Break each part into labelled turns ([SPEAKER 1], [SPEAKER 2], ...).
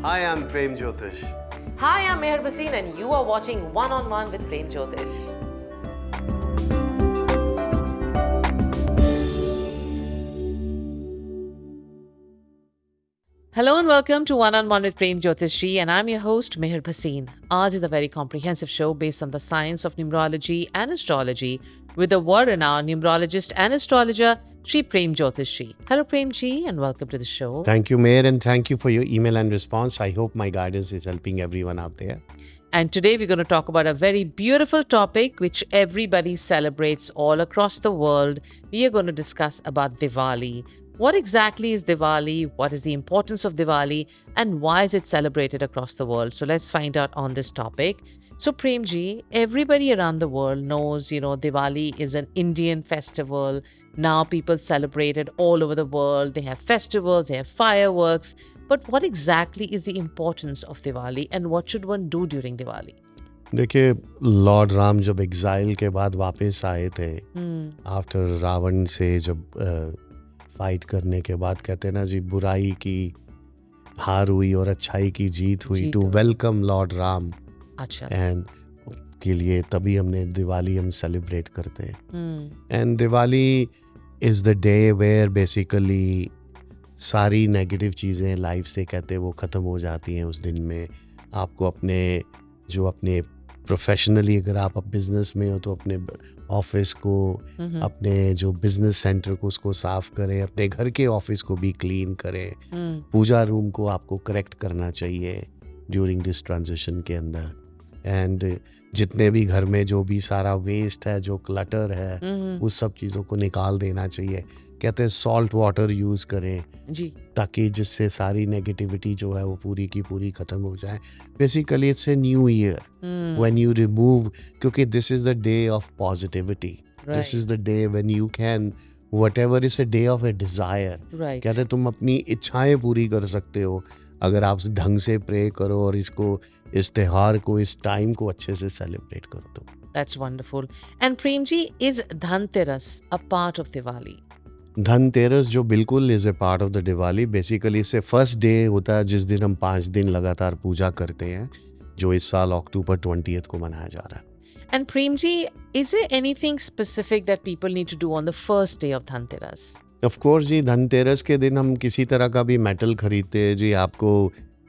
[SPEAKER 1] Hi, I'm Prem Jyotish.
[SPEAKER 2] Hi, I'm Meher Bhasin and you are watching One on One with Prem Jyotish. Hello and welcome to One on One with Prem Jyotish and I'm your host Meher Bhasin. Aaj is a very comprehensive show based on the science of numerology and astrology with the world-renowned numerologist and astrologer Sri Prem Jyotish. Hello Prem Ji and welcome to the show.
[SPEAKER 1] Thank you, Mayor, and thank you for your email and response. I hope my guidance is helping everyone out there.
[SPEAKER 2] And today we're going to talk about a very beautiful topic which everybody celebrates all across the world. We are going to discuss about Diwali. What exactly is Diwali? What is the importance of Diwali? And why is it celebrated across the world? So let's find out on this topic. So Premji, everybody around the world knows, Diwali is an Indian festival. Now people celebrate it all over the world. They have festivals, they have fireworks. But what exactly is the importance of Diwali and what should one do during Diwali?
[SPEAKER 1] देखिए, Lord Ram जब exile के बाद वापस आए थे after Ravan से जब fight करने के बाद, कहते हैं ना जी, बुराई की हार हुई और अच्छाई की जीत हुई, टू वेलकम लॉर्ड राम
[SPEAKER 2] अच्छा
[SPEAKER 1] एंड के लिए तभी हमने दिवाली हम सेलिब्रेट करते हैं. And Diwali is the day where basically सारी नेगेटिव चीज़ें लाइफ से, कहते हैं, वो ख़त्म हो जाती हैं उस दिन में. आपको अपने प्रोफेशनली, अगर आप बिजनेस में हो तो अपने ऑफिस को, अपने जो बिजनेस सेंटर को उसको साफ करें, अपने घर के ऑफिस को भी क्लीन करें, पूजा रूम को आपको करेक्ट करना चाहिए ड्यूरिंग दिस ट्रांजिशन के अंदर. एंड जितने भी घर में जो भी सारा वेस्ट है, जो क्लटर है, उस सब चीज़ों को निकाल देना चाहिए. कहते हैं सॉल्ट वाटर यूज़ करें
[SPEAKER 2] जी,
[SPEAKER 1] ताकि जिससे सारी नेगेटिविटी जो है वो पूरी की पूरी ख़त्म हो जाए. Basically it's a new year when you remove, क्योंकि this is the day of positivity. This is the day when you can whatever is a day of a desire.
[SPEAKER 2] right.
[SPEAKER 1] कहते तुम अपनी इच्छाएं पूरी कर सकते हो अगर आप ढंग से प्रे करो और इस त्योहार को, इस टाइम को अच्छे से सेलिब्रेट करो तो.
[SPEAKER 2] That's wonderful. And Premji, is Dhanteras a part of Diwali?
[SPEAKER 1] Dhanteras जो बिल्कुल is a part of the Diwali. Basically इससे फर्स्ट डे होता है जिस दिन हम 5 दिन लगातार पूजा करते हैं, जो इस साल अक्टूबर 20 को मनाया जा रहा है.
[SPEAKER 2] And Premji, is there anything specific that people need to do on the first day of Dhanteras?
[SPEAKER 1] Of course ji, Dhanteras के दिन हम किसी तरह का भी मेटल खरीदते हैं जी. आपको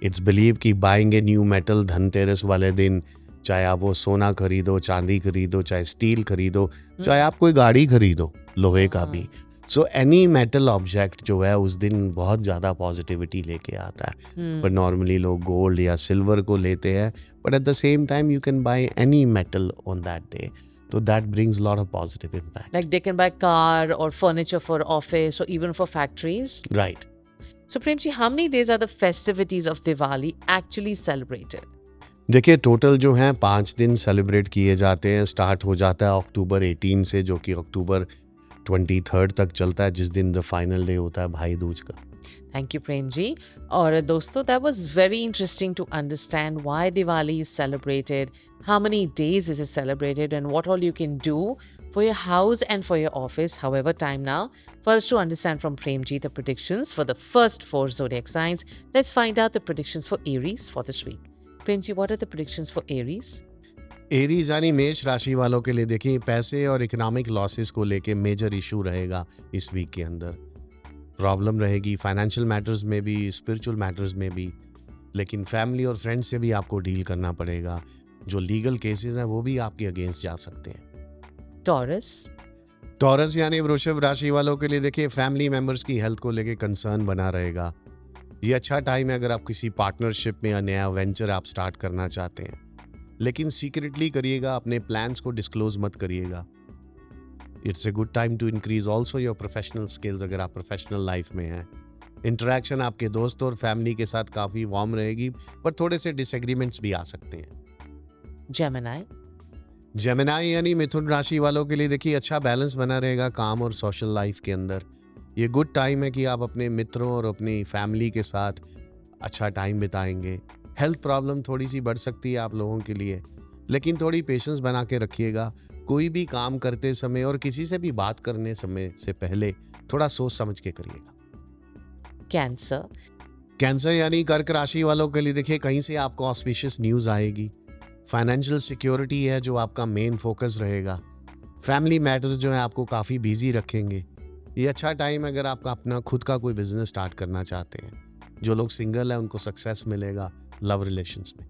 [SPEAKER 1] इट्स बिलीव कि buying a new metal Dhanteras वाले दिन, चाहे आप वो सोना खरीदो, चांदी खरीदो, चाहे स्टील खरीदो, चाहे आप कोई गाड़ी खरीदो लोहे का भी. सो एनी मेटल ऑब्जेक्ट जो है उस दिन बहुत ज़्यादा पॉजिटिविटी लेके आता है. पर नॉर्मली लोग गोल्ड या सिल्वर को लेते हैं, but at the same time you can by any metal on that day. So that brings a lot of positive impact.
[SPEAKER 2] Like they can buy car or furniture for office or even for factories?
[SPEAKER 1] Right.
[SPEAKER 2] So Premji, how many days are the festivities of Diwali actually celebrated?
[SPEAKER 1] देखिए, total जो हैं 5 दिन celebrate किए जाते हैं. Start हो जाता है अक्टूबर 18 से, जो कि अक्टूबर 23 तक चलता है, जिस दिन द फाइनल डे होता है भाई दूज का.
[SPEAKER 2] Thank you, Premji. और दोस्तों, that was very interesting to understand why Diwali is celebrated, how many days is it celebrated, and what all you can do for your house and for your office. However, time now for us to understand from Premji the predictions for the first 4 zodiac signs. Let's find out the predictions for Aries for this week. Premji, what are the predictions for Aries?
[SPEAKER 1] Aries यानी मेष राशि वालों के लिए देखिए, पैसे और economic losses को लेके मेजर इशू रहेगा इस वीक के अंदर. प्रॉब्लम रहेगी फाइनेंशियल मैटर्स में भी, स्पिरिचुअल मैटर्स में भी, लेकिन फैमिली और फ्रेंड्स से भी आपको डील करना पड़ेगा. जो लीगल केसेस हैं वो भी आपके अगेंस्ट जा सकते हैं. टॉरस यानी वृषभ राशि वालों के लिए देखिए, फैमिली मेंबर्स की हेल्थ को लेके कंसर्न बना रहेगा. ये अच्छा टाइम है अगर आप किसी पार्टनरशिप में या नया वेंचर आप स्टार्ट करना चाहते हैं, लेकिन सीक्रेटली करिएगा, अपने प्लान्स को डिस्क्लोज मत करिएगा. It's a good time to increase also your professional skills अगर आप प्रोफेशनल लाइफ में हैं. इंटरेक्शन आपके दोस्तों और फैमिली के साथ काफ़ी वार्म रहेगी, पर थोड़े से डिसएग्रीमेंट्स भी आ सकते हैं. जेमिनाई यानी मिथुन राशि वालों के लिए देखिए, अच्छा बैलेंस बना रहेगा काम और सोशल लाइफ के अंदर. ये गुड टाइम है कि आप अपने मित्रों और अपनी फैमिली के साथ अच्छा टाइम बिताएंगे. हेल्थ प्रॉब्लम थोड़ी सी बढ़ सकती है आप लोगों के लिए, लेकिन थोड़ी पेशेंस बना के रखिएगा. कोई भी काम करते समय और किसी से भी बात करने समय से पहले थोड़ा सोच समझ के करिएगा.
[SPEAKER 2] Cancer.
[SPEAKER 1] कैंसर यानी कर्क राशि वालों के लिए देखिए कहीं से आपको ऑस्पिशियस न्यूज़ आएगी। फाइनेंशियल सिक्योरिटी है जो आपका मेन फोकस रहेगा। फैमिली मैटर्स जो है आपको काफ़ी बिजी रखेंगे। ये अच्छा टाइम है अगर आप अपना खुद का कोई बिजनेस स्टार्ट करना चाहते हैं। जो लोग सिंगल हैं उनको सक्सेस मिलेगा लव रिलेशंस में।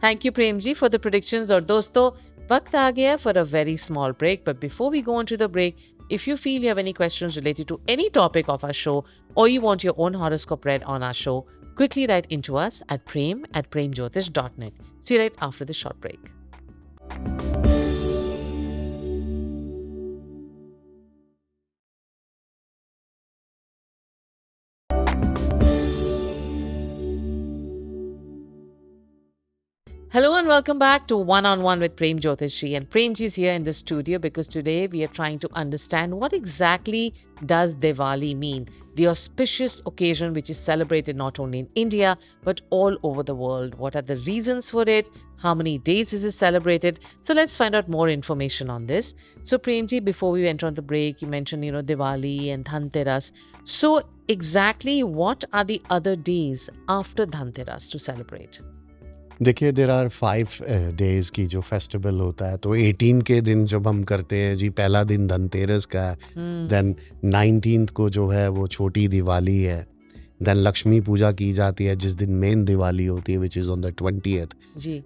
[SPEAKER 2] Thank you Prem ji for the predictions. और दोस्तों, वक्त आ गया for a very small break, but before we go on to the break, if you feel you have any questions related to any topic of our show, or you want your own horoscope read on our show, quickly write into us at prem@premjyotish.net. See you right after the short break. Hello and welcome back to One on One with Prem Jyotishi. And Premji is here in the studio because today we are trying to understand what exactly does Diwali mean, the auspicious occasion which is celebrated not only in India but all over the world. What are the reasons for it? How many days is it celebrated? So let's find out more information on this. So Premji, before we went on the break, you mentioned Diwali and Dhanteras. So exactly what are the other days after Dhanteras to celebrate?
[SPEAKER 1] देखिए there are 5 days की जो festival होता है, तो 18 के दिन जब हम करते हैं जी, पहला दिन धनतेरस का है। देन 19th को जो है वो छोटी दिवाली है। देन लक्ष्मी पूजा की जाती है जिस दिन मेन दिवाली होती है which is on the 20th।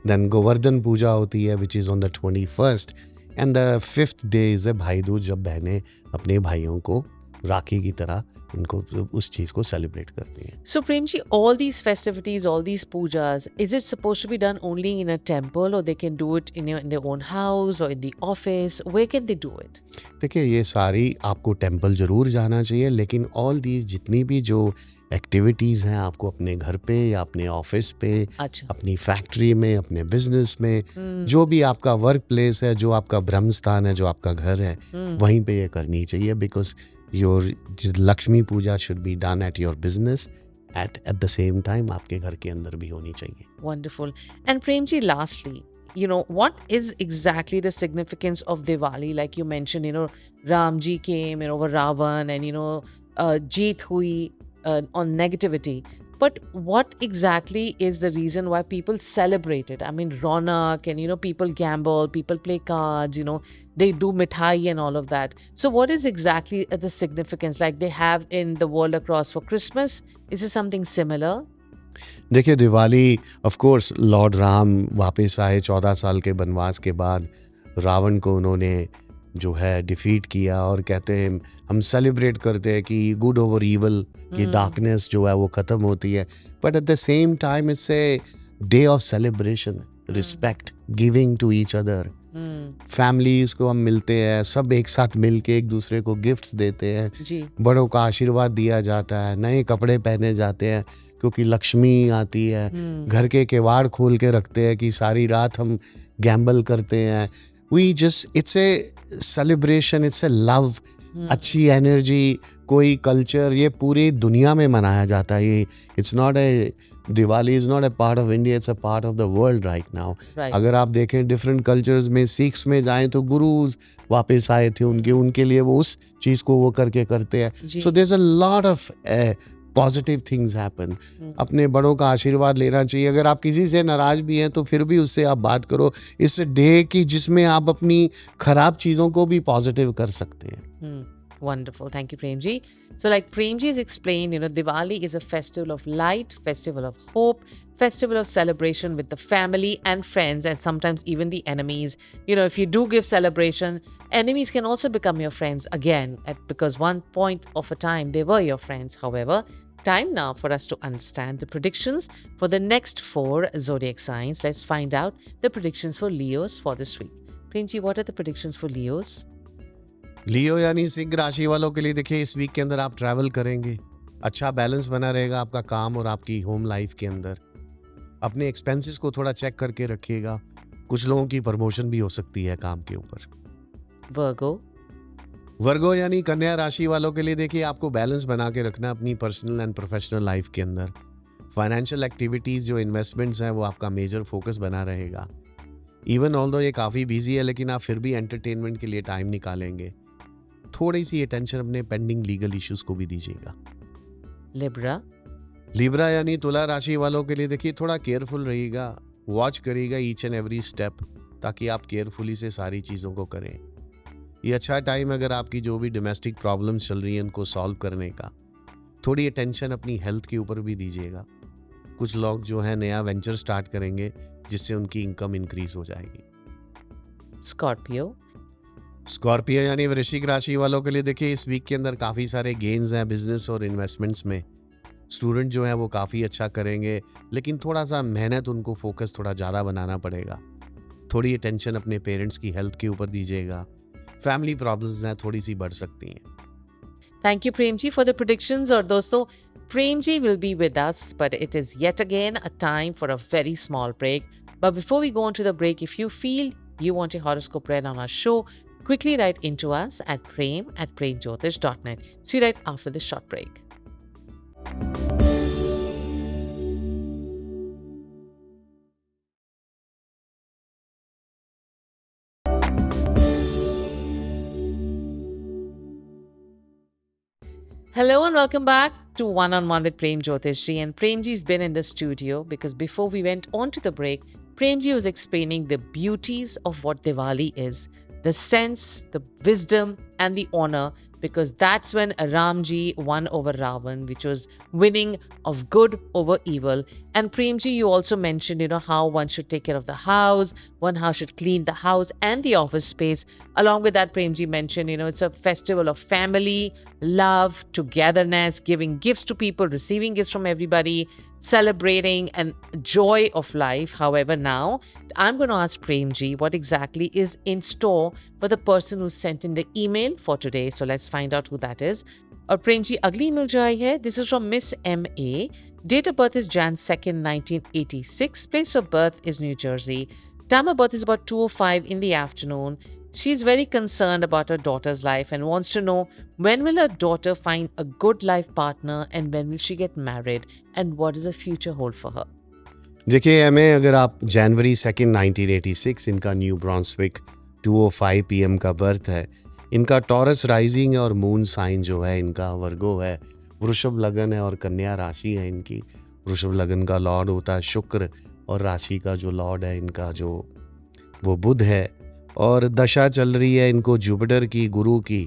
[SPEAKER 1] Then Govardhan Puja होती है which is on the 21st। And the 5th day is है भाई दूज, जब बहनें अपने भाइयों को राखी की तरह उनको उस चीज़ को सेलिब्रेट करती हैं।
[SPEAKER 2] So Premji, all these festivities, all these pujas, is it supposed to be done only in a temple, or they can do it in their own house or in the office? Where can they do it?
[SPEAKER 1] देखिए ये सारी आपको temple ज़रूर जाना चाहिए, लेकिन all these जितनी भी जो एक्टिविटीज़ हैं आपको अपने घर पे या अपने ऑफिस पे,
[SPEAKER 2] अच्छा।
[SPEAKER 1] अपनी फैक्ट्री में, अपने बिजनेस में, जो भी आपका वर्क प्लेस है, जो आपका ब्रह्म स्थान है, जो आपका घर है, वहीं पे ये करनी चाहिए। Because your Lakshmi Puja should be done at your business at the same time आपके घर के अंदर भी होनी चाहिए।
[SPEAKER 2] Wonderful. And Premji, lastly, what is exactly the significance of Diwali? Like you mentioned, Ramji came, over Ravan, and, jeet hui on negativity. But what exactly is the reason why people celebrate it? I mean, Ronak and, people gamble, people play cards, they do mithai and all of that. So what is exactly the significance like they have in the world across for Christmas? Is it something similar?
[SPEAKER 1] देखिए Diwali of course Lord Ram वापस आए 14 साल के वनवास के बाद। रावण को उन्होंने जो है डिफीट किया, और कहते हैं हम सेलिब्रेट करते हैं कि गुड ओवर इवल, की डार्कनेस जो है वो ख़त्म होती है। But at the same time it's a day of celebration, respect, giving to each other. Families को हम मिलते हैं, सब एक साथ मिल के एक दूसरे को गिफ्ट्स देते हैं, बड़ों का आशीर्वाद दिया जाता है, नए कपड़े पहने जाते हैं क्योंकि लक्ष्मी आती है। घर के किवाड़ खोल के रखते हैं कि सारी रात हम गैम्बल करते हैं। We just it's a celebration, it's a love, अच्छी एनर्जी, कोई कल्चर, ये पूरी दुनिया में मनाया जाता है। ये it's not a Diwali is not a part of India, it's a part of the world right now. अगर आप देखें डिफरेंट कल्चर्स में, सिख्स में जाएं तो गुरुज वापस आए थे उनके लिए वो उस चीज़ को वो करते हैं। So there is a lot of positive things happen. अपने बड़ों का आशीर्वाद लेना चाहिए। अगर आप किसी से नाराज भी हैं तो फिर भी उससे आप बात करो। इस डे की जिसमें आप अपनी खराब चीज़ों को भी पॉजिटिव कर सकते हैं।
[SPEAKER 2] Wonderful. Thank you, Premji. So like Premji has explained, Diwali is a festival of light, festival of hope, festival of celebration with the family and friends, and sometimes even the enemies. If you do give celebration, enemies can also become your friends again, because one point of a time they were your friends. However, time now for us to understand the predictions for the next 4 zodiac signs. Let's find out the predictions for Leos for this week. Premji, what are the predictions for Leos?
[SPEAKER 1] लियो यानी सिंह राशि वालों के लिए देखिए इस week के अंदर आप ट्रैवल करेंगे, अच्छा बैलेंस बना रहेगा आपका काम और आपकी होम लाइफ के अंदर। अपने एक्सपेंसेस को थोड़ा चेक करके रखिएगा। कुछ लोगों की प्रमोशन भी हो सकती है काम के ऊपर। वर्गो यानी कन्या राशि वालों के लिए देखिए आपको बैलेंस बना के रखना अपनी पर्सनल एंड प्रोफेशनल लाइफ के अंदर। फाइनेंशियल एक्टिविटीज़ जो इन्वेस्टमेंट्स हैं वो आपका मेजर फोकस बना रहेगा। इवन ऑल्दो ये काफ़ी बिजी है, लेकिन आप फिर भी एंटरटेनमेंट के लिए टाइम निकालेंगे। थोड़ी सी अटेंशन अपने पेंडिंग लीगल इश्यूज को भी दीजिएगा। लिब्रा यानी तुला राशि वालों के लिए देखिए थोड़ा केयरफुल रहिएगा, वॉच करिएगा ईच एंड एवरी स्टेप, ताकि आप केयरफुली से सारी चीज़ों को करें। ये अच्छा टाइम अगर आपकी जो भी डोमेस्टिक प्रॉब्लम्स चल रही हैं उनको सॉल्व करने का। थोड़ी अटेंशन अपनी हेल्थ के ऊपर भी दीजिएगा। कुछ लोग जो है नया वेंचर स्टार्ट करेंगे जिससे उनकी इनकम इंक्रीज हो जाएगी।
[SPEAKER 2] Scorpio.
[SPEAKER 1] स्कॉर्पियो यानी वृश्चिक राशि वालों के लिए देखिए इस वीक के अंदर काफ़ी सारे गेन्स हैं बिजनेस और इन्वेस्टमेंट्स में। स्टूडेंट जो है वो काफ़ी अच्छा करेंगे, लेकिन थोड़ा सा मेहनत उनको फोकस थोड़ा ज़्यादा बनाना पड़ेगा। थोड़ी अटेंशन अपने पेरेंट्स की हेल्थ के ऊपर दीजिएगा। फैमिली प्रॉब्लम्स हैं थोड़ी सी बढ़ सकती हैं।
[SPEAKER 2] Thank you, Premji, for the predictions. और दोस्तों, Premji will be with us, but it is yet again a time for a very small break. But before we go on to the break, if you feel you want a horoscope read on our show, quickly write into us at prem@premjyotish.net. See you right after this short break. Hello and welcome back to One on One with Prem Jyotishji. And Premji's been in the studio because before we went on to the break, Premji was explaining the beauties of what Diwali is, the sense, the wisdom, and the honor, because that's when Ramji won over Ravan, which was winning of good over evil. And Premji, you also mentioned, how one should take care of the house, how should clean the house and the office space. Along with that, Premji mentioned, it's a festival of family, love, togetherness, giving gifts to people, receiving gifts from everybody, celebrating and joy of life. However, now I'm going to ask Premji what exactly is in store for the person who sent in the email for today. So let's find out who that is. और प्रेम जी अगली email जो आई है, this is from Miss M.A. Date of birth is Jan 2nd, 1986. Place of birth is New Jersey. Time of birth is about 2:05 in the afternoon. She's very concerned about her daughter's life and wants to know when will her daughter find a good life partner and when will she get married and what does the future hold for her.
[SPEAKER 1] देखिए MA अगर आप जनवरी 2nd 1986 इनका new ब्रॉन्सविक 2:05 PM का birth है। इनका taurus rising और moon sign जो है इनका वर्गो है, वृषभ लगन है और कन्या राशि है इनकी। वृषभ लगन का लॉर्ड होता है शुक्र और राशि का जो लॉर्ड है इनका जो वो बुध है। और दशा चल रही है इनको जुपिटर की, गुरु की।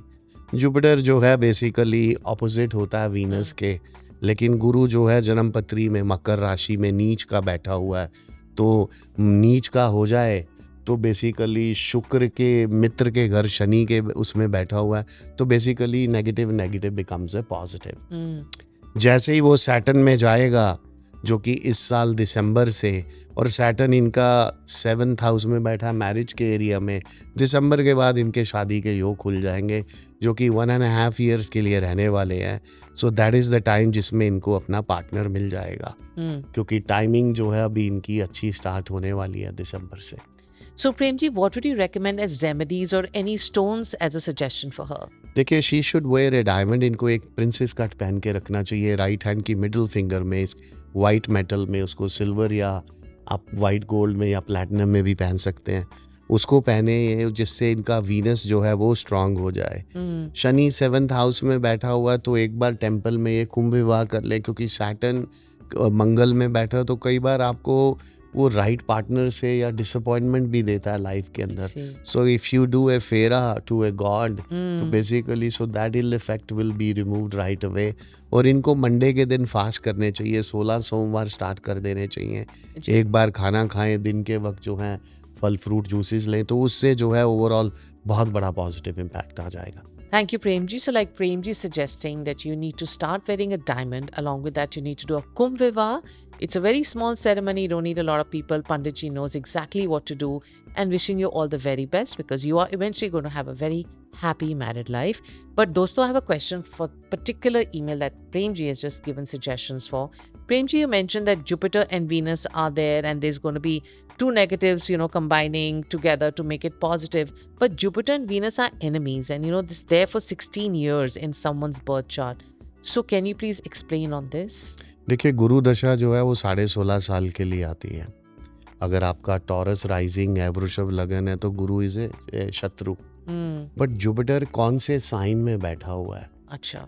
[SPEAKER 1] जुपिटर जो है बेसिकली ऑपोजिट होता है वीनस के, लेकिन गुरु जो है जन्मपत्री में मकर राशि में नीच का बैठा हुआ है। तो नीच का हो जाए तो बेसिकली शुक्र के मित्र के घर शनि के उसमें बैठा हुआ है, तो basically negative becomes a positive. जैसे ही वो सैटर्न में जाएगा जो कि इस साल दिसंबर से, और सैटर्न इनका 7th हाउस में बैठा मैरिज के एरिया में, दिसंबर के बाद इनके शादी के योग खुल जाएंगे जो कि 1.5 years के लिए रहने वाले हैं। So that is the time जिसमें इनको अपना पार्टनर मिल जाएगा, क्योंकि टाइमिंग जो है अभी इनकी अच्छी स्टार्ट होने वाली है दिसंबर से।
[SPEAKER 2] So Premji, what would you recommend as remedies or any stones as a suggestion for her?
[SPEAKER 1] देखिए she should wear a diamond. इनको एक प्रिंसेस कट पहन के रखना चाहिए राइट हैंड की मिडिल फिंगर में, इस वाइट मेटल में, उसको सिल्वर या आप वाइट गोल्ड में या प्लैटिनम में भी पहन सकते हैं, उसको पहने जिससे इनका वीनस जो है वो स्ट्रांग हो जाए। शनि 7th हाउस में बैठा हुआ है तो एक बार टेम्पल में ये कुंभ विवाह कर ले, क्योंकि सैटर्न मंगल में बैठा तो कई बार आपको वो राइट पार्टनर से या डिसअपॉइंटमेंट भी देता है लाइफ के अंदर। So if you do a फेरा टू ए गॉड तो basically so that ill effect will be removed right away. और इनको मंडे के दिन फास्ट करने चाहिए, 16 सोमवार स्टार्ट कर देने चाहिए। एक बार खाना खाएं, दिन के वक्त जो है फल फ्रूट जूसेस लें, तो उससे जो है ओवरऑल बहुत बड़ा पॉजिटिव इम्पैक्ट आ जाएगा।
[SPEAKER 2] Thank you, Premji. So like Premji is suggesting that you need to start wearing a diamond. Along with that, you need to do a Kumbh Vivah. It's a very small ceremony. You don't need a lot of people. Panditji knows exactly what to do, and wishing you all the very best because you are eventually going to have a very happy married life. But dosto, I have a question for particular email that Premji has just given suggestions for. Premji, you mentioned that Jupiter and Venus are there and there's going to be two negatives, combining together to make it positive. But Jupiter and Venus are enemies and, this there for 16 years in someone's birth chart. So can you please explain on this?
[SPEAKER 1] देखिए गुरु दशा जो है वो 16.5 साल के लिए आती है। अगर आपका टॉरस राइजिंग है, वृषभ लगन है, तो गुरु इज ए शत्रु। बट जुपिटर कौन से साइन में बैठा हुआ है,
[SPEAKER 2] अच्छा,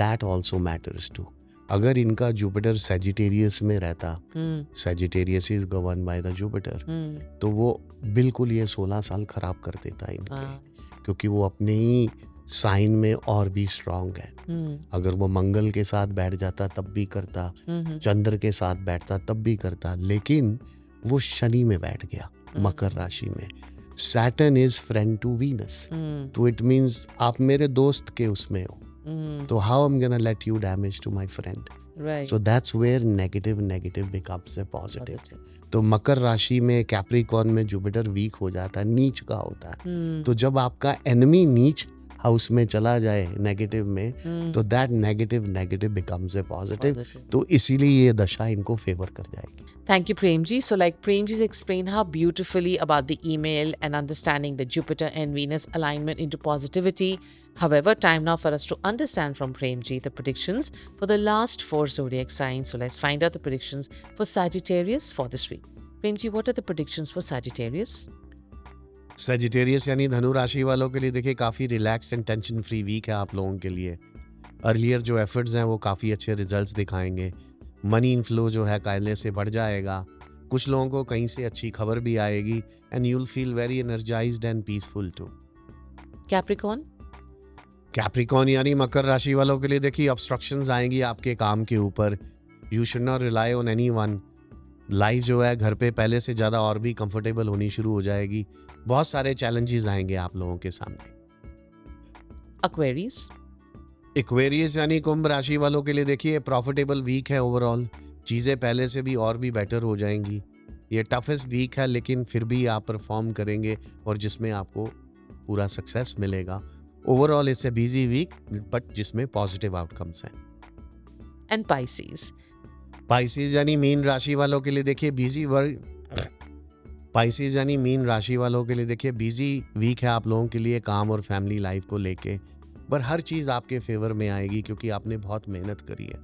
[SPEAKER 1] दैट ऑल्सो मैटर्स टू। अगर इनका जुपिटर सेजिटेरियस में रहता,
[SPEAKER 2] Hmm.
[SPEAKER 1] Sagittarius is govern by the Jupiter,
[SPEAKER 2] Hmm.
[SPEAKER 1] तो वो बिल्कुल ये 16 साल खराब कर देता इनके,
[SPEAKER 2] Ah.
[SPEAKER 1] क्योंकि वो अपने ही साइन में और भी स्ट्रांग है।
[SPEAKER 2] Hmm.
[SPEAKER 1] अगर वो मंगल के साथ बैठ जाता तब भी करता,
[SPEAKER 2] Hmm.
[SPEAKER 1] चंद्र के साथ बैठता तब भी करता, लेकिन वो शनि में बैठ गया,
[SPEAKER 2] Hmm.
[SPEAKER 1] मकर राशि में। Saturn is friend to Venus,
[SPEAKER 2] Hmm.
[SPEAKER 1] तो इट मीन्स आप मेरे दोस्त के उसमें हो,
[SPEAKER 2] Hmm.
[SPEAKER 1] तो how I am gonna let you damage to my friend.
[SPEAKER 2] Right.
[SPEAKER 1] So that's where negative becomes a positive.
[SPEAKER 2] Positive.
[SPEAKER 1] तो मकर राशि में कैप्रिकॉर्न में जुपिटर वीक हो जाता है, नीच का होता है।
[SPEAKER 2] Hmm.
[SPEAKER 1] तो जब आपका एनिमी नीच हाउस में चला जाए नेगेटिव में,
[SPEAKER 2] Hmm.
[SPEAKER 1] तो that negative becomes a positive.
[SPEAKER 2] Positive.
[SPEAKER 1] तो इसीलिए ये दशा इनको फेवर कर जाएगी।
[SPEAKER 2] Thank you, Premji. So, like Premji's explained how beautifully about the email and understanding the Jupiter and Venus alignment into positivity. However, time now for us to understand from Premji the predictions for the last 4 zodiac signs. So, let's find out the predictions for Sagittarius for this week. Premji, what are the predictions for Sagittarius?
[SPEAKER 1] Sagittarius यानी धनु राशि वालों के लिए देखिए काफ़ी relax and tension free week है आप लोगों के लिए। अर्लियर जो एफर्ट्स हैं वो काफ़ी अच्छे रिजल्ट्स दिखाएंगे। मनी इनफ्लो जो है कायदे से बढ़ जाएगा। कुछ लोगों को कहीं से अच्छी खबर भी आएगी and you will feel very energized and peaceful too.
[SPEAKER 2] Capricorn?
[SPEAKER 1] Capricorn यानी मकर राशि वालों के लिए देखिए ऑब्स्ट्रक्शंस आएंगी आपके काम के ऊपर। You should not rely on anyone. Life जो है घर पे पहले से ज़्यादा और भी कंफर्टेबल होनी शुरू हो जाएगी। बहुत सारे चैलेंजेस आएंगे आप लोगों के सामने।
[SPEAKER 2] Aquarius?
[SPEAKER 1] एक्वेरियस यानी कुंभ राशि वालों के लिए देखिए प्रॉफिटेबल वीक है ओवरऑल। चीज़ें पहले से भी और भी बेटर हो जाएंगी। ये टफेस्ट वीक है लेकिन फिर भी आप परफॉर्म करेंगे और जिसमें आपको पूरा सक्सेस मिलेगा। Overall it's a busy week but जिसमें पॉजिटिव आउटकम्स हैं।
[SPEAKER 2] And Pisces?
[SPEAKER 1] पाइसेस यानी मीन राशि वालों के लिए देखिए बिजी वर्क पाइसेस यानी मीन राशि वालों के लिए देखिए बिजी वीक है आप लोगों के लिए काम और फैमिली लाइफ को लेके। पर हर चीज़ आपके फेवर में आएगी क्योंकि आपने बहुत मेहनत करी है।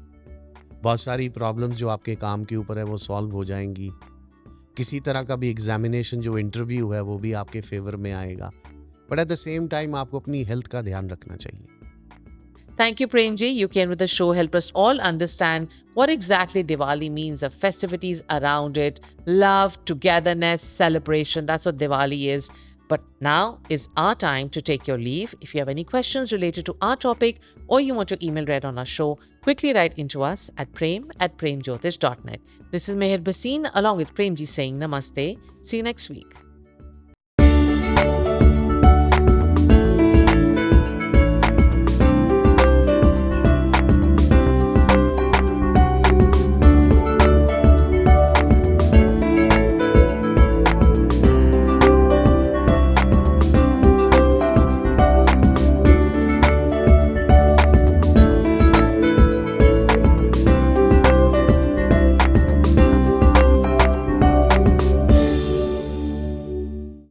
[SPEAKER 1] बहुत सारी प्रॉब्लम्स जो आपके काम के ऊपर है वो सॉल्व हो जाएंगी। किसी तरह का भी एग्जामिनेशन जो इंटरव्यू है वो भी आपके फेवर में आएगा। But at the same time आपको अपनी हेल्थ का ध्यान रखना चाहिए।
[SPEAKER 2] Thank you, Premji. You came with the show, help us all understand what exactly Diwali means, the festivities around it, love, togetherness, celebration. That's what Diwali is. But now is our time to take your leave. If you have any questions related to our topic or you want your email read on our show, quickly write into us at prem@premjyotish.net. This is Meher Basin along with Premji saying namaste. See you next week.